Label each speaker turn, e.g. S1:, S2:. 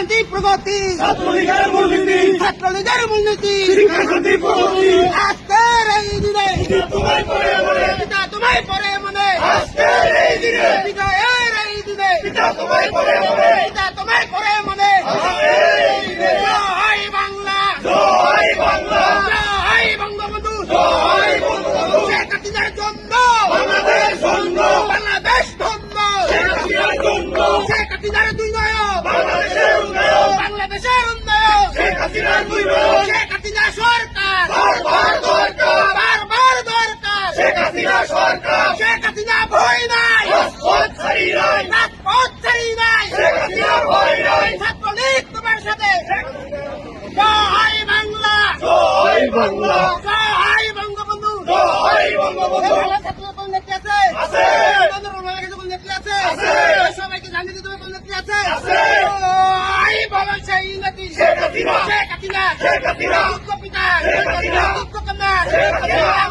S1: শান্তি প্রগতি,
S2: ছাত্রলীগের মূলনীতি,
S1: ছাত্রলীগের মূলনীতি,
S2: শিক্ষা শান্তি প্রগতি,
S1: আজকের এই দিনে
S2: তোমায় পরে মনে,
S1: পিতা তোমায় পরে মনে,
S2: আজকের এই দিনে
S1: বিজয়ের এই দিনে
S2: পিতা তোমায় পরে মনে,
S1: পিতা তোমায় পরে মনে।
S2: আজকের এই দিনে
S1: জয় বাংলা,
S2: জয় বাংলা,
S1: জয় বঙ্গবন্ধু,
S2: জয় বঙ্গবন্ধু,
S1: শেখ হাসিনার জন্য
S2: বাংলাদেশ ধন্য,
S1: বাংলাদেশ ধন্য,
S2: শেখ হাসিনার জন্য,
S1: শেখ হাসিনার দুই নয়ন,
S2: বাংলাদেশের উন্নয়ন,
S1: বাংলাদেশের উন্নয়ন,
S2: শেখ হাসিনার উন্নয়ন,
S1: শেখ হাসিনা সরকার
S2: বারবার দরকার,
S1: বারবার দরকার,
S2: শেখ হাসিনা সরকার,
S1: শেখ হাসিনা ভয় নাই,
S2: রাজপথ ছাড়ি নাই,
S1: রাজপথ ছাড়ি নাই,
S2: শেখ হাসিনার ভয় নাই,
S1: ছাত্রলীগ তোমার সাথে। জয় বাংলা,
S2: জয় বাংলা,
S1: জয় বঙ্গবন্ধু,
S2: জয় বঙ্গবন্ধু,
S1: বাংলা ছাত্রদের কোন নেত্রী আছে?
S2: আছে।
S1: কোন নেত্রী আছে?
S2: আছে।
S1: সবাইকে জানিয়ে দিতে হবে কোন নেত্রী আছে?
S2: আছে।
S1: জয় বাবা সেই নেত্রী,
S2: শেখ হাসিনা,
S1: শেখ হাসিনা,
S2: শেখ হাসিনা,
S1: দুঃখ পিতা,
S2: শেখ হাসিনা,
S1: দুঃখ কন্যা,
S2: শেখ হাসিনা,